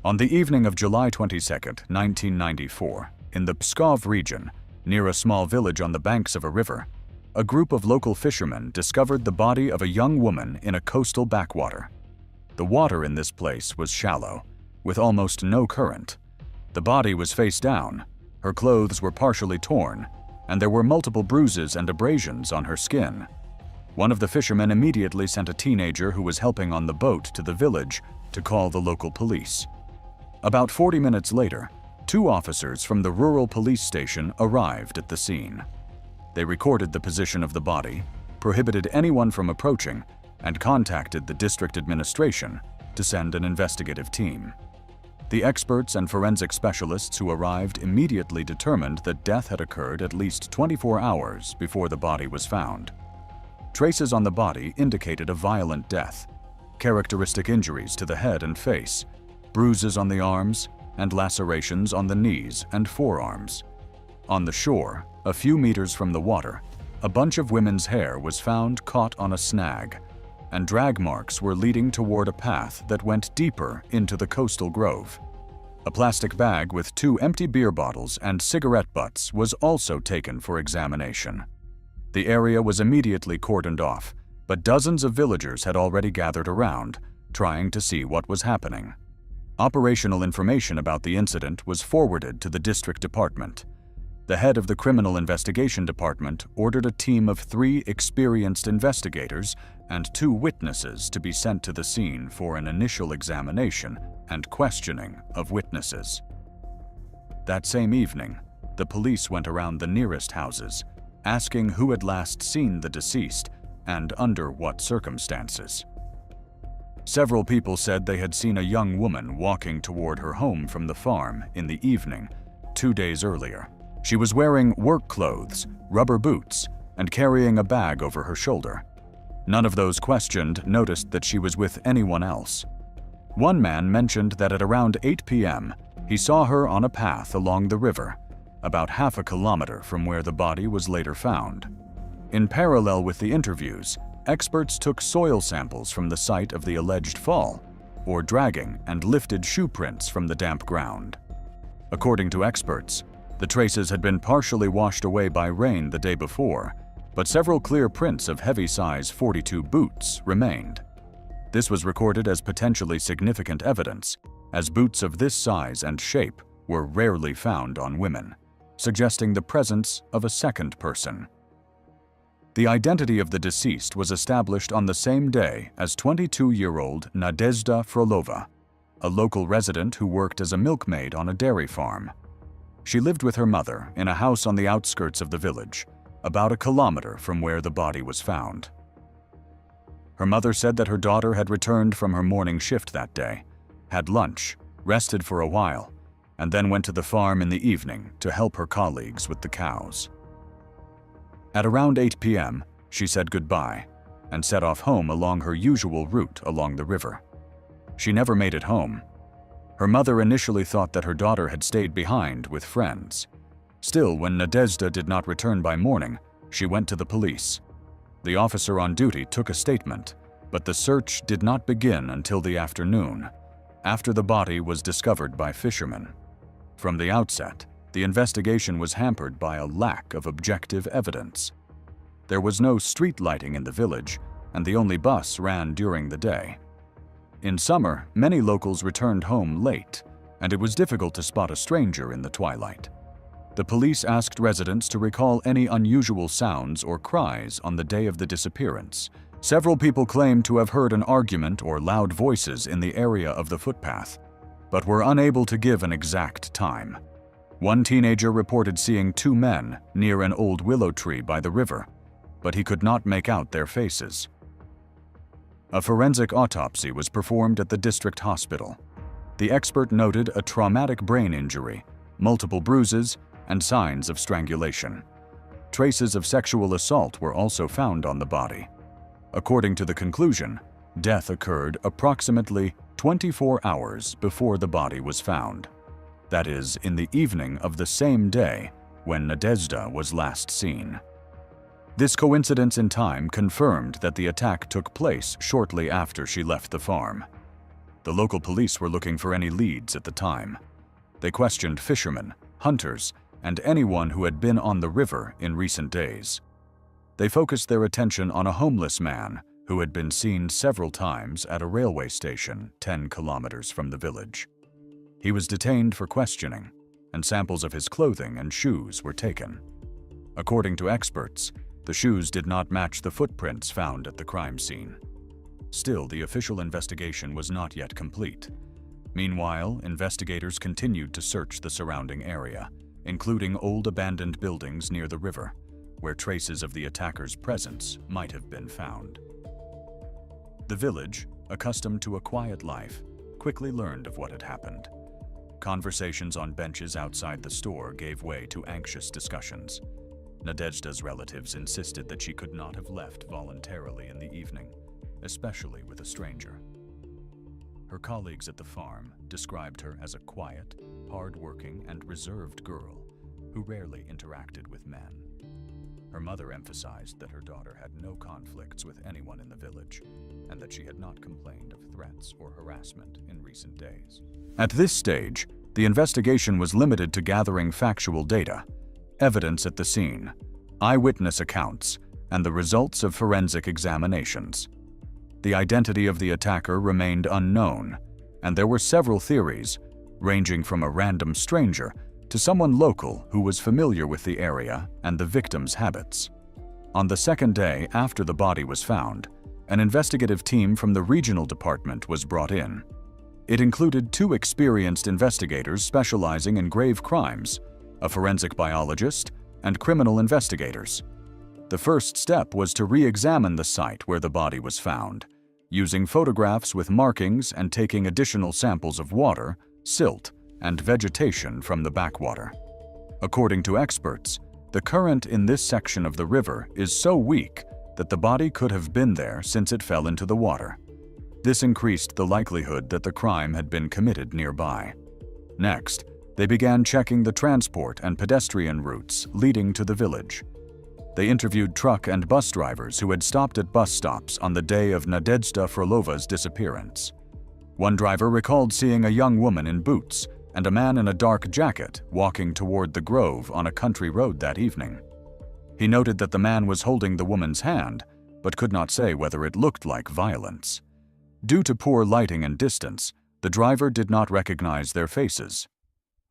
On the evening of July 22, 1994, in the Pskov region, near a small village on the banks of a river, a group of local fishermen discovered the body of a young woman in a coastal backwater. The water in this place was shallow, with almost no current. The body was face down, her clothes were partially torn, and there were multiple bruises and abrasions on her skin. One of the fishermen immediately sent a teenager who was helping on the boat to the village to call the local police. About 40 minutes later, 2 officers from the rural police station arrived at the scene. They recorded the position of the body, prohibited anyone from approaching, and contacted the district administration to send an investigative team. The experts and forensic specialists who arrived immediately determined that death had occurred at least 24 hours before the body was found. Traces on the body indicated a violent death, characteristic injuries to the head and face, bruises on the arms, and lacerations on the knees and forearms. On the shore, a few meters from the water, a bunch of women's hair was found caught on a snag, and drag marks were leading toward a path that went deeper into the coastal grove. A plastic bag with 2 empty beer bottles and cigarette butts was also taken for examination. The area was immediately cordoned off, but dozens of villagers had already gathered around, trying to see what was happening. Operational information about the incident was forwarded to the district department. The head of the Criminal Investigation Department ordered a team of 3 experienced investigators and 2 witnesses to be sent to the scene for an initial examination and questioning of witnesses. That same evening, the police went around the nearest houses, asking who had last seen the deceased and under what circumstances. Several people said they had seen a young woman walking toward her home from the farm in the evening 2 days earlier. She was wearing work clothes, rubber boots, and carrying a bag over her shoulder. None of those questioned noticed that she was with anyone else. One man mentioned that at around 8 p.m., he saw her on a path along the river, about half a kilometer from where the body was later found. In parallel with the interviews, experts took soil samples from the site of the alleged fall, or dragging and lifted shoe prints from the damp ground. According to experts, the traces had been partially washed away by rain the day before, but several clear prints of heavy-size 42 boots remained. This was recorded as potentially significant evidence, as boots of this size and shape were rarely found on women, suggesting the presence of a second person. The identity of the deceased was established on the same day as 22-year-old Nadezhda Frolova, a local resident who worked as a milkmaid on a dairy farm. She lived with her mother in a house on the outskirts of the village, about a kilometer from where the body was found. Her mother said that her daughter had returned from her morning shift that day, had lunch, rested for a while, and then went to the farm in the evening to help her colleagues with the cows. At around 8 p.m., she said goodbye and set off home along her usual route along the river. She never made it home. Her mother initially thought that her daughter had stayed behind with friends. Still, when Nadezhda did not return by morning, she went to the police. The officer on duty took a statement, but the search did not begin until the afternoon, after the body was discovered by fishermen. From the outset, the investigation was hampered by a lack of objective evidence. There was no street lighting in the village, and the only bus ran during the day. In summer, many locals returned home late, and it was difficult to spot a stranger in the twilight. The police asked residents to recall any unusual sounds or cries on the day of the disappearance. Several people claimed to have heard an argument or loud voices in the area of the footpath, but were unable to give an exact time. One teenager reported seeing 2 men near an old willow tree by the river, but he could not make out their faces. A forensic autopsy was performed at the district hospital. The expert noted a traumatic brain injury, multiple bruises, and signs of strangulation. Traces of sexual assault were also found on the body. According to the conclusion, death occurred approximately 24 hours before the body was found. That is, in the evening of the same day when Nadezhda was last seen. This coincidence in time confirmed that the attack took place shortly after she left the farm. The local police were looking for any leads at the time. They questioned fishermen, hunters, and anyone who had been on the river in recent days. They focused their attention on a homeless man who had been seen several times at a railway station 10 kilometers from the village. He was detained for questioning, and samples of his clothing and shoes were taken. According to experts, the shoes did not match the footprints found at the crime scene. Still, the official investigation was not yet complete. Meanwhile, investigators continued to search the surrounding area, including old abandoned buildings near the river, where traces of the attacker's presence might have been found. The village, accustomed to a quiet life, quickly learned of what had happened. Conversations on benches outside the store gave way to anxious discussions. Nadezhda's relatives insisted that she could not have left voluntarily in the evening, especially with a stranger. Her colleagues at the farm described her as a quiet, hard-working, and reserved girl who rarely interacted with men. Her mother emphasized that her daughter had no conflicts with anyone in the village, and that she had not complained of threats or harassment in recent days. At this stage, the investigation was limited to gathering factual data, evidence at the scene, eyewitness accounts, and the results of forensic examinations. The identity of the attacker remained unknown, and there were several theories, ranging from a random stranger to someone local who was familiar with the area and the victim's habits. On the second day after the body was found, an investigative team from the regional department was brought in. It included 2 experienced investigators specializing in grave crimes, a forensic biologist, and criminal investigators. The first step was to re-examine the site where the body was found, using photographs with markings and taking additional samples of water, silt, and vegetation from the backwater. According to experts, the current in this section of the river is so weak that the body could have been there since it fell into the water. This increased the likelihood that the crime had been committed nearby. Next, they began checking the transport and pedestrian routes leading to the village. They interviewed truck and bus drivers who had stopped at bus stops on the day of Nadezhda Frolova's disappearance. One driver recalled seeing a young woman in boots and a man in a dark jacket walking toward the grove on a country road that evening. He noted that the man was holding the woman's hand, but could not say whether it looked like violence. Due to poor lighting and distance, the driver did not recognize their faces.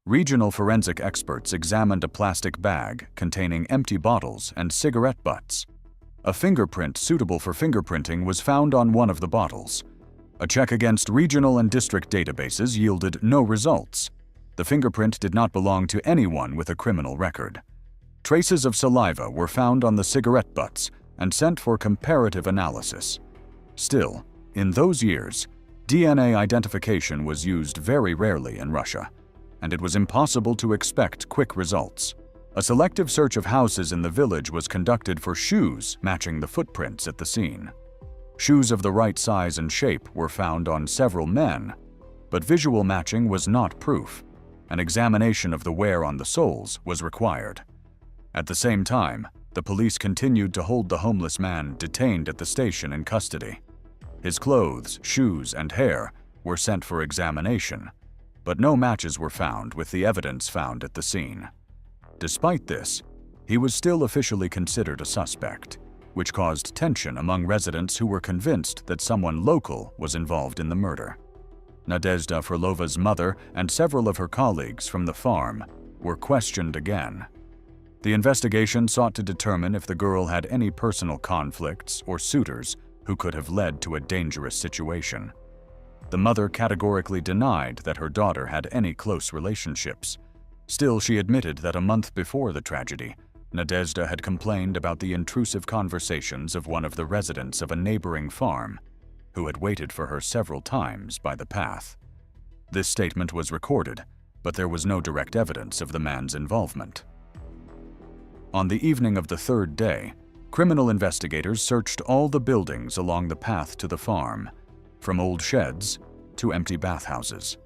Regional forensic experts examined a plastic bag containing empty bottles and cigarette butts. A fingerprint suitable for fingerprinting was found on one of the bottles. A check against regional and district databases yielded no results. The fingerprint did not belong to anyone with a criminal record. Traces of saliva were found on the cigarette butts and sent for comparative analysis. Still, in those years, DNA identification was used very rarely in Russia, and it was impossible to expect quick results. A selective search of houses in the village was conducted for shoes matching the footprints at the scene. Shoes of the right size and shape were found on several men, but visual matching was not proof. An examination of the wear on the soles was required. At the same time, the police continued to hold the homeless man detained at the station in custody. His clothes, shoes, and hair were sent for examination, but no matches were found with the evidence found at the scene. Despite this, he was still officially considered a suspect, which caused tension among residents who were convinced that someone local was involved in the murder. Nadezhda Frolova's mother and several of her colleagues from the farm were questioned again. The investigation sought to determine if the girl had any personal conflicts or suitors who could have led to a dangerous situation. The mother categorically denied that her daughter had any close relationships. Still, she admitted that a month before the tragedy, Nadezhda had complained about the intrusive conversations of one of the residents of a neighboring farm, who had waited for her several times by the path. This statement was recorded, but there was no direct evidence of the man's involvement. On the evening of the third day, criminal investigators searched all the buildings along the path to the farm, from old sheds to empty bathhouses.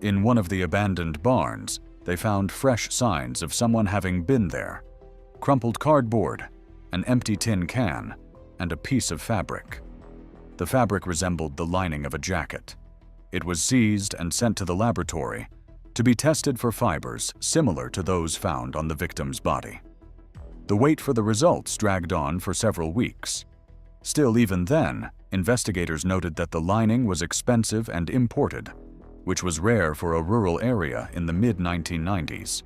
In one of the abandoned barns, they found fresh signs of someone having been there: crumpled cardboard, an empty tin can, and a piece of fabric. The fabric resembled the lining of a jacket. It was seized and sent to the laboratory to be tested for fibers similar to those found on the victim's body. The wait for the results dragged on for several weeks. Still, even then, investigators noted that the lining was expensive and imported, which was rare for a rural area in the mid-1990s.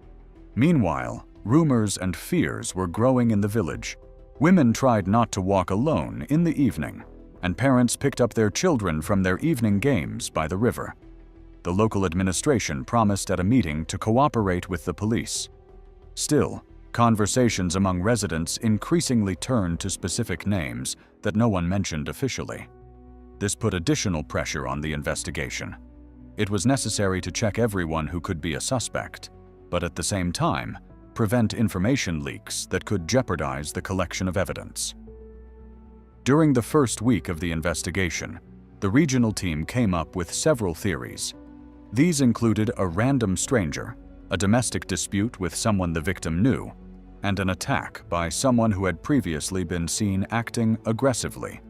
Meanwhile, rumors and fears were growing in the village. Women tried not to walk alone in the evening, and parents picked up their children from their evening games by the river. The local administration promised at a meeting to cooperate with the police. Still, conversations among residents increasingly turned to specific names that no one mentioned officially. This put additional pressure on the investigation. It was necessary to check everyone who could be a suspect, but at the same time, prevent information leaks that could jeopardize the collection of evidence. During the first week of the investigation, the regional team came up with several theories. These included a random stranger, a domestic dispute with someone the victim knew, and an attack by someone who had previously been seen acting aggressively.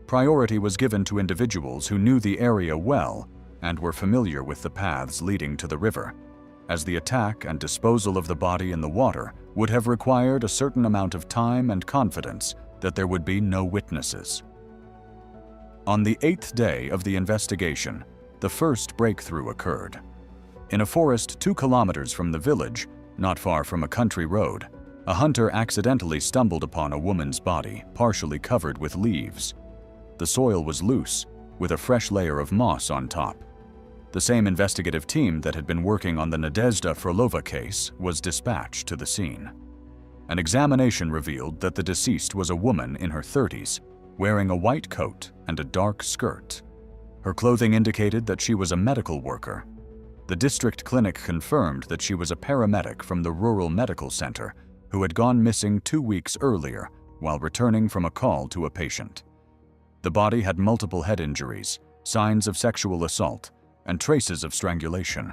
Priority was given to individuals who knew the area well and were familiar with the paths leading to the river, as the attack and disposal of the body in the water would have required a certain amount of time and confidence that there would be no witnesses. On the 8th day of the investigation, the first breakthrough occurred. In a forest 2 kilometers from the village, not far from a country road, a hunter accidentally stumbled upon a woman's body partially covered with leaves. The soil was loose, with a fresh layer of moss on top. The same investigative team that had been working on the Nadezhda Frolova case was dispatched to the scene. An examination revealed that the deceased was a woman in her 30s, wearing a white coat and a dark skirt. Her clothing indicated that she was a medical worker. The district clinic confirmed that she was a paramedic from the rural medical center who had gone missing 2 weeks earlier while returning from a call to a patient. The body had multiple head injuries, signs of sexual assault, and traces of strangulation.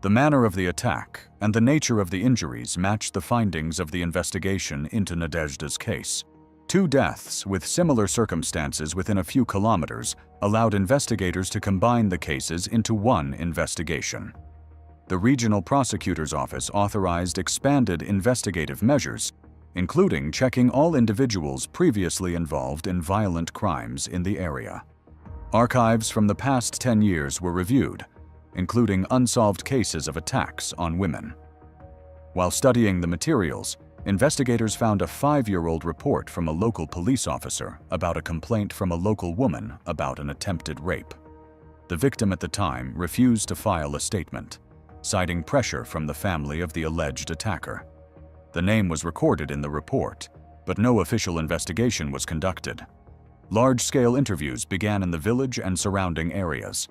The manner of the attack and the nature of the injuries matched the findings of the investigation into Nadezhda's case. 2 deaths with similar circumstances within a few kilometers allowed investigators to combine the cases into one investigation. The regional prosecutor's office authorized expanded investigative measures, including checking all individuals previously involved in violent crimes in the area. Archives from the past 10 years were reviewed, including unsolved cases of attacks on women. While studying the materials, investigators found a 5-year-old report from a local police officer about a complaint from a local woman about an attempted rape. The victim at the time refused to file a statement, citing pressure from the family of the alleged attacker. The name was recorded in the report, but no official investigation was conducted. Large-scale interviews began in the village and surrounding areas.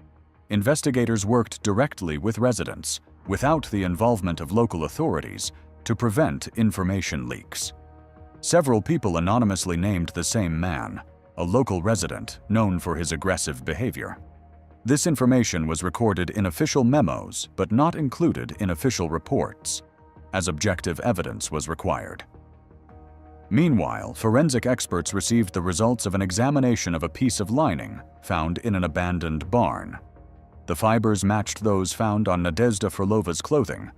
Investigators worked directly with residents, without the involvement of local authorities, to prevent information leaks. Several people anonymously named the same man, a local resident known for his aggressive behavior. This information was recorded in official memos but not included in official reports, as objective evidence was required. Meanwhile, forensic experts received the results of an examination of a piece of lining found in an abandoned barn. The fibers matched those found on Nadezhda Frolova's clothing,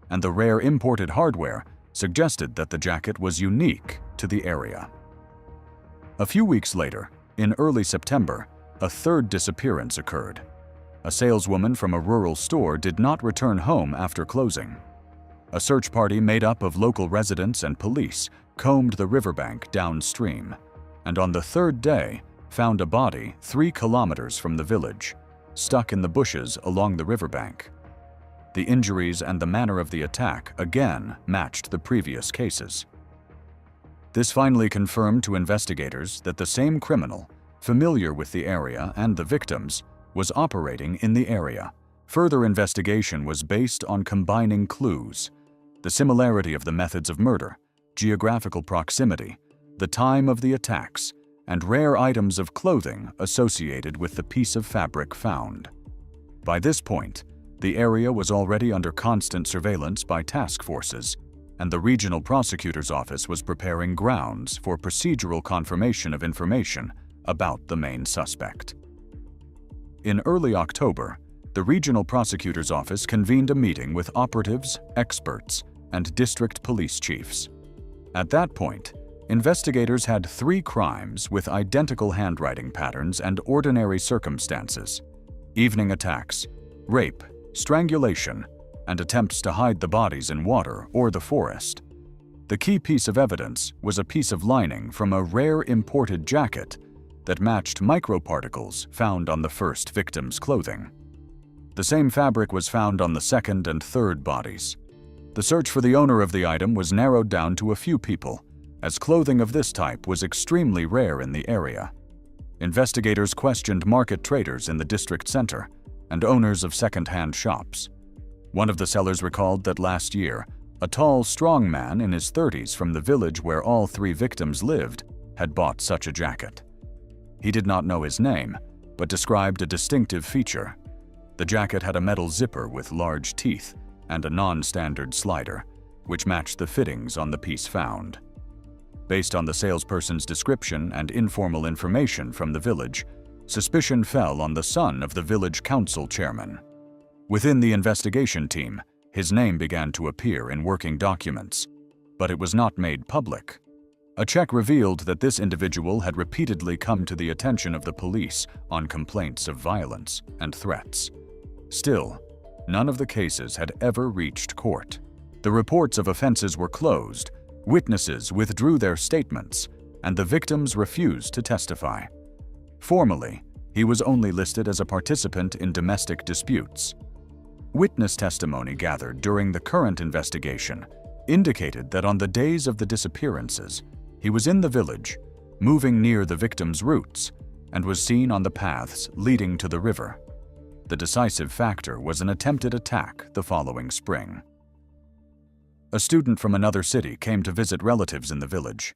and the rare imported hardware suggested that the jacket was unique to the area. A few weeks later, in early September, a 3rd disappearance occurred. A saleswoman from a rural store did not return home after closing. A search party made up of local residents and police combed the riverbank downstream, and on the 3rd day found a body 3 kilometers from the village, stuck in the bushes along the riverbank. The injuries and the manner of the attack again matched the previous cases. This finally confirmed to investigators that the same criminal, familiar with the area and the victims, was operating in the area. Further investigation was based on combining clues: the similarity of the methods of murder, geographical proximity, the time of the attacks, and rare items of clothing associated with the piece of fabric found. By this point, the area was already under constant surveillance by task forces, and the regional prosecutor's office was preparing grounds for procedural confirmation of information about the main suspect. In early October, the regional prosecutor's office convened a meeting with operatives, experts, and district police chiefs. At that point, investigators had 3 crimes with identical handwriting patterns and ordinary circumstances: evening attacks, rape, strangulation, and attempts to hide the bodies in water or the forest. The key piece of evidence was a piece of lining from a rare imported jacket that matched microparticles found on the first victim's clothing. The same fabric was found on the second and third bodies. The search for the owner of the item was narrowed down to a few people, as clothing of this type was extremely rare in the area. Investigators questioned market traders in the district center and owners of second-hand shops. One of the sellers recalled that last year, a tall, strong man in his 30s from the village where all 3 victims lived had bought such a jacket. He did not know his name, but described a distinctive feature. The jacket had a metal zipper with large teeth and a non-standard slider, which matched the fittings on the piece found. Based on the salesperson's description and informal information from the village, suspicion fell on the son of the village council chairman. Within the investigation team, his name began to appear in working documents, but it was not made public. A check revealed that this individual had repeatedly come to the attention of the police on complaints of violence and threats. Still, none of the cases had ever reached court. The reports of offenses were closed, witnesses withdrew their statements, and the victims refused to testify. Formally, he was only listed as a participant in domestic disputes. Witness testimony gathered during the current investigation indicated that on the days of the disappearances, he was in the village, moving near the victim's routes, and was seen on the paths leading to the river. The decisive factor was an attempted attack the following spring. A student from another city came to visit relatives in the village.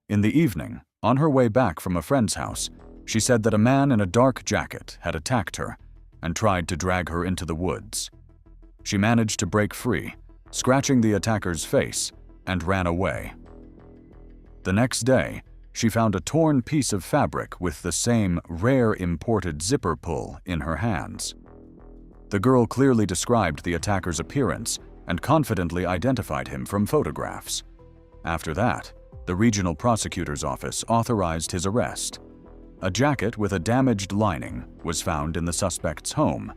In the evening, on her way back from a friend's house, she said that a man in a dark jacket had attacked her and tried to drag her into the woods. She managed to break free, scratching the attacker's face, and ran away. The next day, she found a torn piece of fabric with the same rare imported zipper pull in her hands. The girl clearly described the attacker's appearance and confidently identified him from photographs. After that, the regional prosecutor's office authorized his arrest. A jacket with a damaged lining was found in the suspect's home,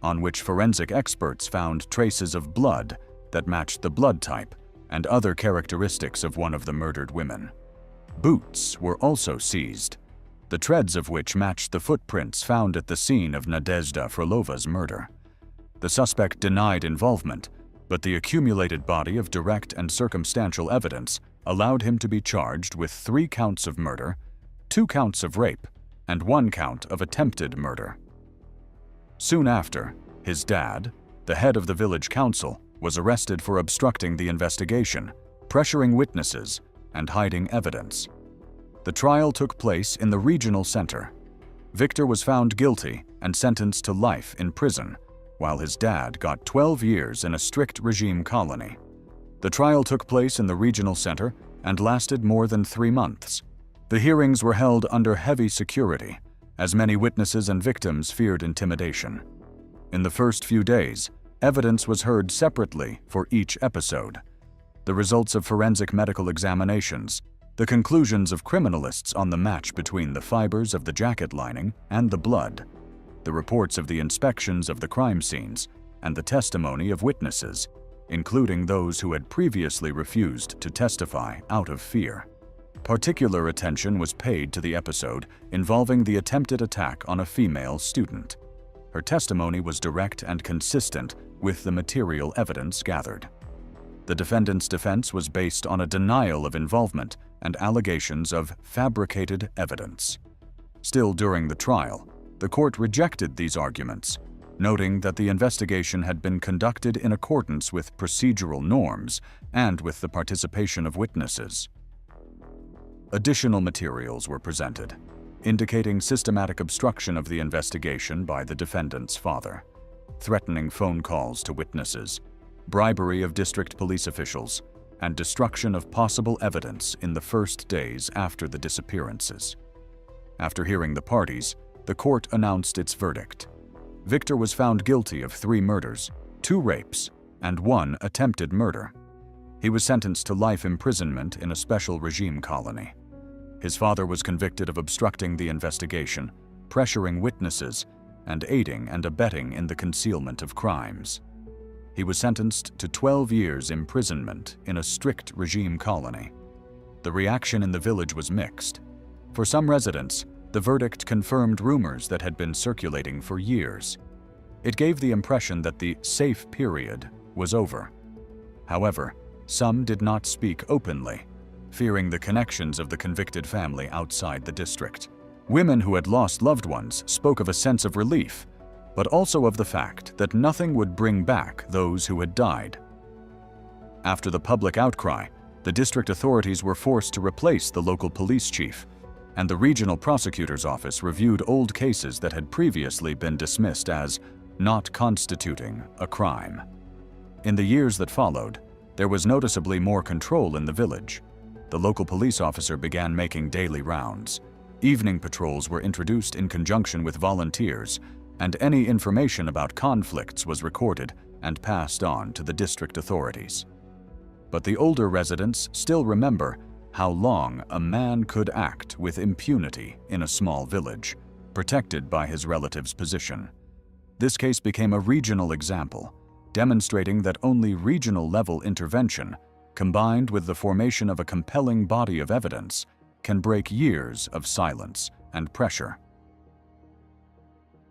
on which forensic experts found traces of blood that matched the blood type and other characteristics of one of the murdered women. Boots were also seized, the treads of which matched the footprints found at the scene of Nadezhda Frolova's murder. The suspect denied involvement, but the accumulated body of direct and circumstantial evidence allowed him to be charged with 3 counts of murder, 2 counts of rape, and 1 count of attempted murder. Soon after, his dad, the head of the village council, was arrested for obstructing the investigation, pressuring witnesses, and hiding evidence. The trial took place in the regional center. Victor was found guilty and sentenced to life in prison, while his dad got 12 years in a strict regime colony. The trial took place in the regional center and lasted more than 3 months. The hearings were held under heavy security, as many witnesses and victims feared intimidation. In the first few days, evidence was heard separately for each episode. The results of forensic medical examinations, the conclusions of criminalists on the match between the fibers of the jacket lining and the blood, the reports of the inspections of the crime scenes, and the testimony of witnesses, including those who had previously refused to testify out of fear. Particular attention was paid to the episode involving the attempted attack on a female student. Her testimony was direct and consistent with the material evidence gathered. The defendant's defense was based on a denial of involvement and allegations of fabricated evidence. Still, during the trial, the court rejected these arguments, noting that the investigation had been conducted in accordance with procedural norms and with the participation of witnesses. Additional materials were presented, indicating systematic obstruction of the investigation by the defendant's father, threatening phone calls to witnesses, bribery of district police officials, and destruction of possible evidence in the first days after the disappearances. After hearing the parties, the court announced its verdict. Victor was found guilty of 3 murders, 2 rapes, and 1 attempted murder. He was sentenced to life imprisonment in a special regime colony. His father was convicted of obstructing the investigation, pressuring witnesses, and aiding and abetting in the concealment of crimes. He was sentenced to 12 years imprisonment in a strict regime colony. The reaction in the village was mixed. For some residents, the verdict confirmed rumors that had been circulating for years. It gave the impression that the safe period was over. However, some did not speak openly, fearing the connections of the convicted family outside the district. Women who had lost loved ones spoke of a sense of relief, but also of the fact that nothing would bring back those who had died. After the public outcry, the district authorities were forced to replace the local police chief, and the regional prosecutor's office reviewed old cases that had previously been dismissed as not constituting a crime. In the years that followed, there was noticeably more control in the village. The local police officer began making daily rounds. Evening patrols were introduced in conjunction with volunteers, and any information about conflicts was recorded and passed on to the district authorities. But the older residents still remember how long a man could act with impunity in a small village, protected by his relative's position. This case became a regional example, demonstrating that only regional-level intervention, combined with the formation of a compelling body of evidence, can break years of silence and pressure.